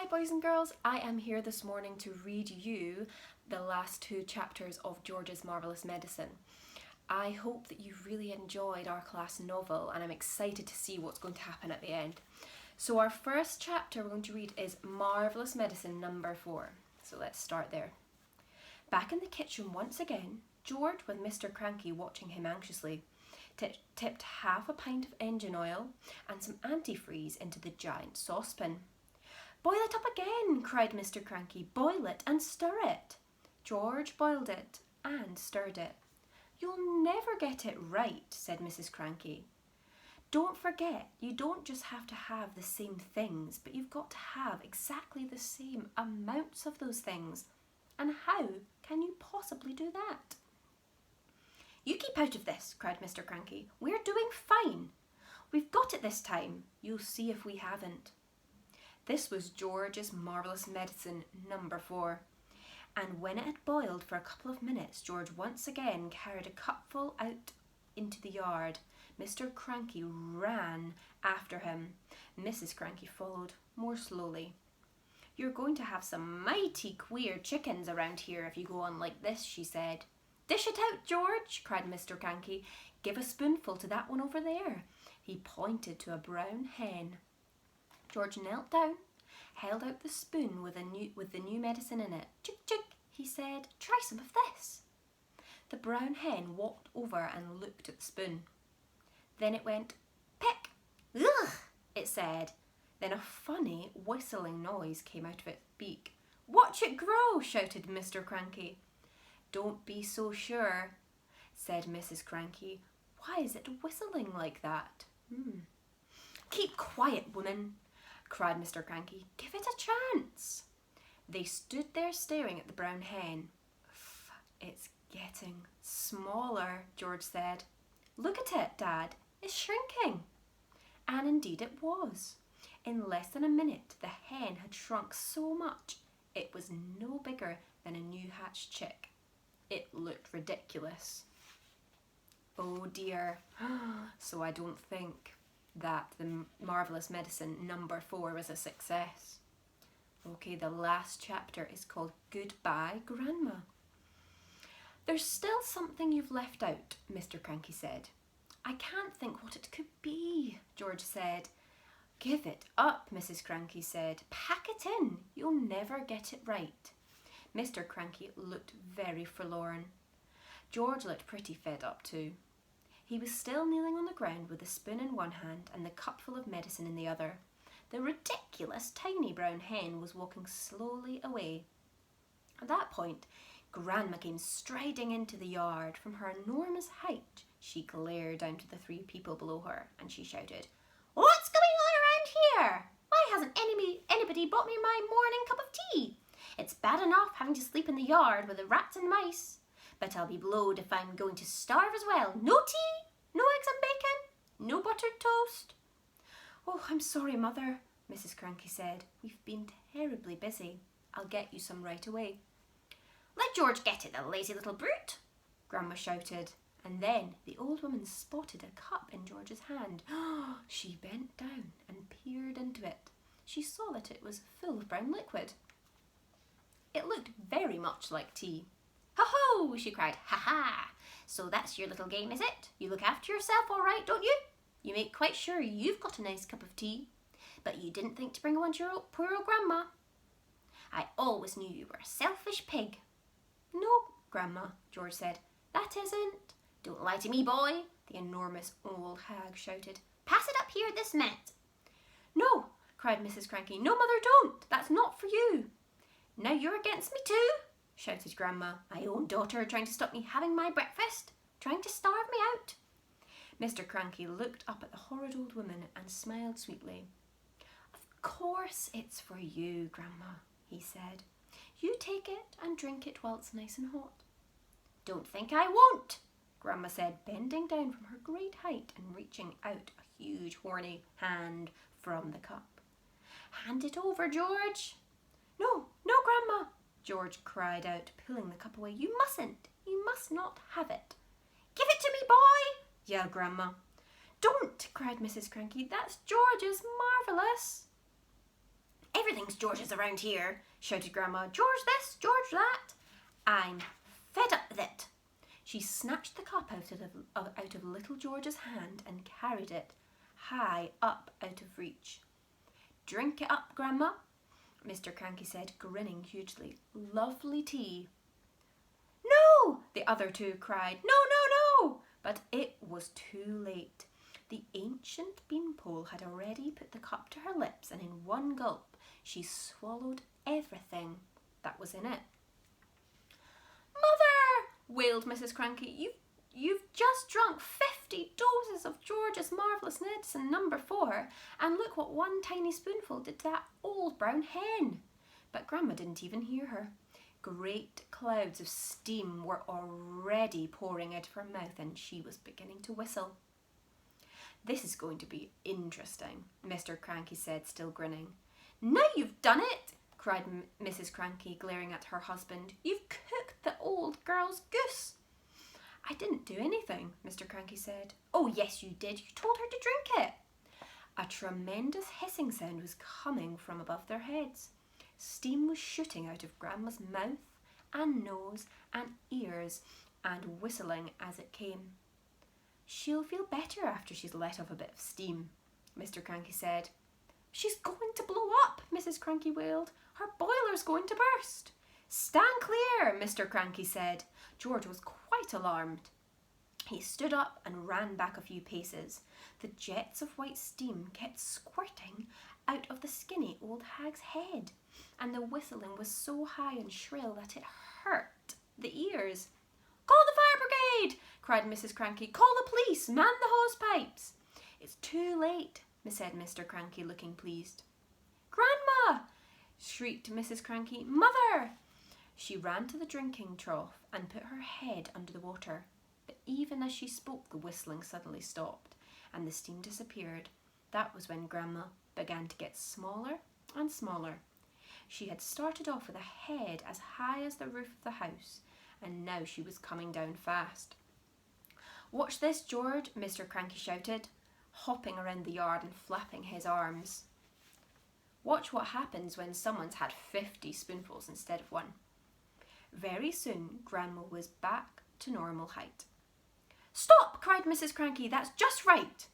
Hi boys and girls, I am here this morning to read you the last 2 chapters of George's Marvellous Medicine. I hope that you really enjoyed our class novel and I'm excited to see what's going to happen at the end. So our first chapter we're going to read is Marvellous Medicine number 4. So let's start there. Back in the kitchen once again, George, with Mr. Cranky watching him anxiously, tipped half a pint of engine oil and some antifreeze into the giant saucepan. "Boil it up again," cried Mr. Cranky. "Boil it and stir it." George boiled it and stirred it. "You'll never get it right," said Mrs. Cranky. "Don't forget, you don't just have to have the same things, but you've got to have exactly the same amounts of those things. And how can you possibly do that?" "You keep out of this," cried Mr. Cranky. "We're doing fine. We've got it this time. You'll see if we haven't." This was George's Marvellous Medicine number 4, and when it had boiled for a couple of minutes, George once again carried a cupful out into the yard. Mr. Cranky ran after him. Mrs. Cranky followed more slowly. "You're going to have some mighty queer chickens around here if you go on like this," she said. "Dish it out, George," cried Mr. Cranky. "Give a spoonful to that one over there." He pointed to a brown hen. George knelt down, held out the spoon with the new medicine in it. "Chick, chick," he said. "Try some of this." The brown hen walked over and looked at the spoon. Then it went, "Peck." "Ugh," it said. Then a funny whistling noise came out of its beak. "Watch it grow," shouted Mr. Cranky. "Don't be so sure," said Mrs. Cranky. "Why is it whistling like that?" "Keep quiet, woman," cried Mr. Cranky. "Give it a chance." They stood there staring at the brown hen. "It's getting smaller," George said. "Look at it, Dad. It's shrinking." And indeed it was. In less than a minute, the hen had shrunk so much it was no bigger than a new hatched chick. It looked ridiculous. Oh dear. So I don't think that the Marvellous Medicine number 4 was a success. Okay, the last chapter is called Goodbye, Grandma. "There's still something you've left out," Mr. Cranky said. "I can't think what it could be," George said. "Give it up," Mrs. Cranky said. "Pack it in. You'll never get it right." Mr. Cranky looked very forlorn. George looked pretty fed up too. He was still kneeling on the ground with the spoon in one hand and the cupful of medicine in the other. The ridiculous tiny brown hen was walking slowly away. At that point, Grandma came striding into the yard. From her enormous height, she glared down to the 3 people below her and she shouted, "What's going on around here? Why hasn't anybody bought me my morning cup of tea? It's bad enough having to sleep in the yard with the rats and mice, but I'll be blowed if I'm going to starve as well. No tea, no eggs and bacon, no buttered toast." "Oh, I'm sorry, Mother," Mrs. Cranky said. "We've been terribly busy. I'll get you some right away." "Let George get it, the lazy little brute," Grandma shouted. And then the old woman spotted a cup in George's hand. She bent down and peered into it. She saw that it was full of brown liquid. It looked very much like tea. "Ho-ho!" she cried. "Ha-ha! So that's your little game, is it? You look after yourself all right, don't you? You make quite sure you've got a nice cup of tea, but you didn't think to bring one to your poor old Grandma. I always knew you were a selfish pig." "No, Grandma," George said. "That isn't—" "Don't lie to me, boy," the enormous old hag shouted. "Pass it up here this minute." "No," cried Mrs. Cranky. "No, Mother, don't. That's not for you." "Now you're against me too," shouted Grandma. "My own daughter trying to stop me having my breakfast, trying to starve me out." Mr. Cranky looked up at the horrid old woman and smiled sweetly. "Of course it's for you, Grandma," he said. "You take it and drink it while it's nice and hot." "Don't think I won't," Grandma said, bending down from her great height and reaching out a huge horny hand from the cup. "Hand it over, George." "No, no, Grandma," George cried out, pulling the cup away. "You mustn't. You must not have it." "Give it to me, boy," yelled Grandma. "Don't," cried Mrs. Cranky. "That's George's Marvellous." Everything's George's around here, shouted Grandma. George this, George that. I'm fed up with it. She snatched the cup out of little George's hand and carried it high up out of reach. Drink it up, Grandma, Mr. Cranky said, grinning hugely. Lovely tea. No, the other two cried. No, no, no. But it was too late. The ancient beanpole had already put the cup to her lips, and in one gulp she swallowed everything that was in it. Mother, wailed Mrs. Cranky, you've just drunk 50 doses of George's Marvellous Medicine number 4, and look what one tiny spoonful did to that old brown hen. But Grandma didn't even hear her. Great clouds of steam were already pouring out of her mouth, and she was beginning to whistle. This is going to be interesting, Mr. Cranky said, still grinning. Now you've done it, cried Mrs. Cranky, glaring at her husband. You've cooked the old girl's goose. I didn't do anything, Mr. Cranky said. Oh, yes, you did. You told her to drink it. A tremendous hissing sound was coming from above their heads. Steam was shooting out of Grandma's mouth and nose and ears and whistling as it came. She'll feel better after she's let off a bit of steam, Mr. Cranky said. She's going to blow up, Mrs. Cranky wailed. Her boiler's going to burst. Stand clear, Mr. Cranky said. George was quite alarmed. He stood up and ran back a few paces. The jets of white steam kept squirting out of the skinny old hag's head, and the whistling was so high and shrill that it hurt the ears. Call the fire brigade, cried Mrs. Cranky. Call the police, man the hose pipes. It's too late, said Mr. Cranky, looking pleased. Grandma, shrieked Mrs. Cranky. Mother! She ran to the drinking trough and put her head under the water. But even as she spoke, the whistling suddenly stopped and the steam disappeared. That was when Grandma began to get smaller and smaller. She had started off with a head as high as the roof of the house, and now she was coming down fast. Watch this, George, Mr. Cranky shouted, hopping around the yard and flapping his arms. Watch what happens when someone's had 50 spoonfuls instead of one. Very soon, Grandma was back to normal height. Stop, cried Mrs. Cranky, that's just right.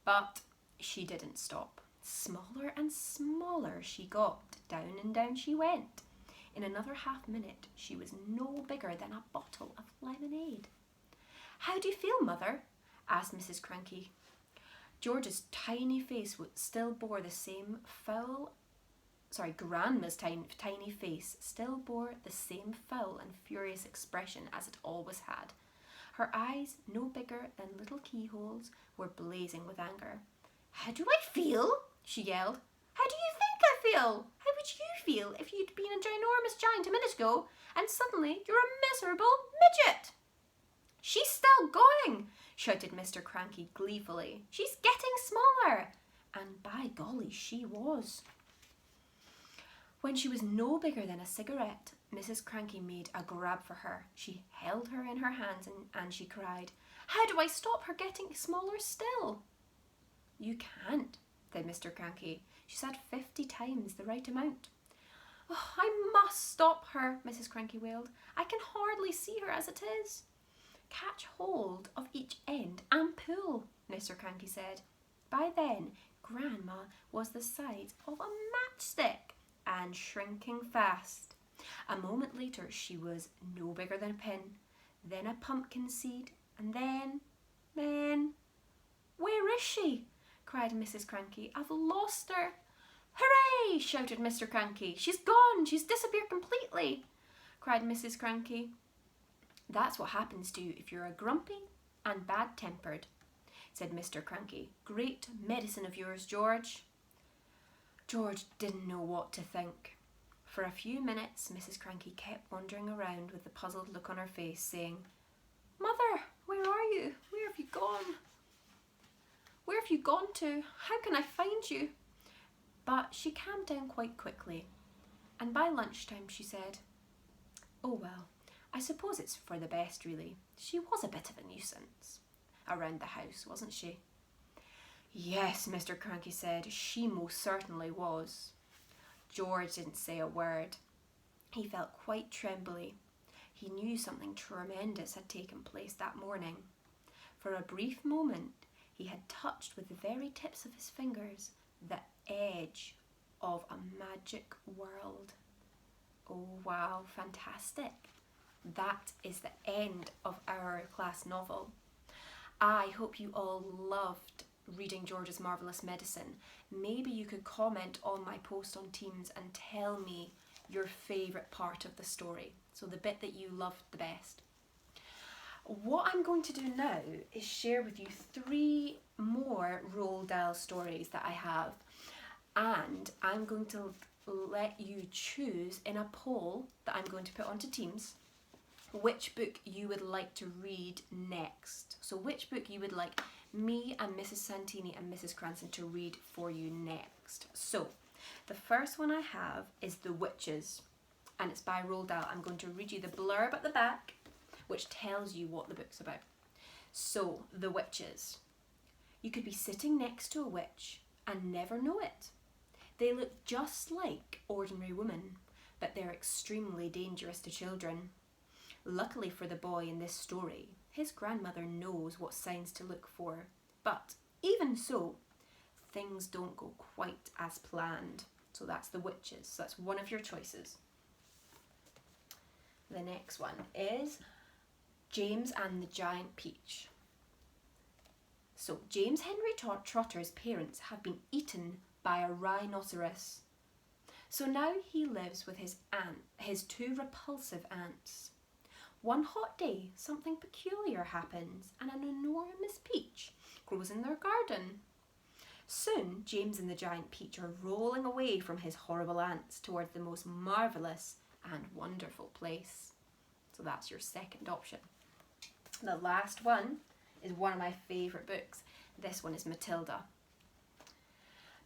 But she didn't stop. Smaller and smaller she got. Down and down she went. In another half-minute, she was no bigger than a bottle of lemonade. How do you feel, Mother? Asked Mrs. Cranky. George's tiny face still bore the same Grandma's tiny face still bore the same foul and furious expression as it always had. Her eyes, no bigger than little keyholes, were blazing with anger. How do I feel? She yelled. How do you think I feel? How would you feel if you'd been a ginormous giant a minute ago and suddenly you're a miserable midget? She's still going, shouted Mr. Cranky gleefully. She's getting smaller. And by golly, she was. When she was no bigger than a cigarette, Mrs. Cranky made a grab for her. She held her in her hands and she cried, How do I stop her getting smaller still? You can't, said Mr. Cranky. She's had 50 times the right amount. Oh, I must stop her, Mrs. Cranky wailed. I can hardly see her as it is. Catch hold of each end and pull, Mr. Cranky said. By then, Grandma was the size of a matchstick and shrinking fast. A moment later, she was no bigger than a pin, then a pumpkin seed, and then, where is she? Cried Mrs. Cranky. I've lost her. Hooray! Shouted Mr. Cranky. She's gone! She's disappeared completely! Cried Mrs. Cranky. That's what happens to you if you're a grumpy and bad-tempered, said Mr. Cranky. Great medicine of yours, George. George didn't know what to think. For a few minutes, Mrs. Cranky kept wandering around with a puzzled look on her face, saying, Mother, where are you? Where have you gone? Where have you gone to? How can I find you? But she calmed down quite quickly, and by lunchtime she said, Oh well, I suppose it's for the best, really. She was a bit of a nuisance around the house, wasn't she? Yes, Mr. Cranky said, she most certainly was. George didn't say a word. He felt quite trembly. He knew something tremendous had taken place that morning. For a brief moment, he had touched with the very tips of his fingers the edge of a magic world. Oh wow, fantastic. That is the end of our class novel. I hope you all loved reading George's Marvellous Medicine. Maybe you could comment on my post on Teams and tell me your favourite part of the story. So the bit that you loved the best. What I'm going to do now is share with you 3 more Roald Dahl stories that I have, and I'm going to let you choose in a poll that I'm going to put onto Teams which book you would like to read next. So which book you would like me and Mrs. Santini and Mrs. Cranston to read for you next. So the first one I have is The Witches, and it's by Roald Dahl. I'm going to read you the blurb at the back, which tells you what the book's about. So, The Witches. You could be sitting next to a witch and never know it. They look just like ordinary women, but they're extremely dangerous to children. Luckily for the boy in this story, his grandmother knows what signs to look for, but even so, things don't go quite as planned. So that's The Witches. So that's one of your choices. The next one is James and the Giant Peach. So James Henry Trotter's parents have been eaten by a rhinoceros. So now he lives with his 2 repulsive aunts. One hot day, something peculiar happens and an enormous peach grows in their garden. Soon, James and the Giant Peach are rolling away from his horrible aunts towards the most marvellous and wonderful place. So that's your second option. The last one is one of my favourite books. This one is Matilda.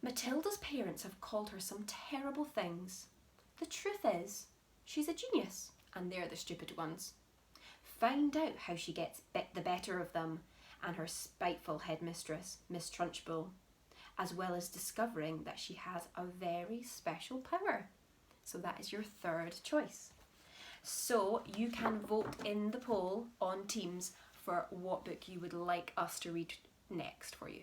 Matilda's parents have called her some terrible things. The truth is, she's a genius, and they're the stupid ones. Find out how she gets the better of them and her spiteful headmistress, Miss Trunchbull, as well as discovering that she has a very special power. So that is your third choice. So you can vote in the poll on Teams for what book you would like us to read next for you.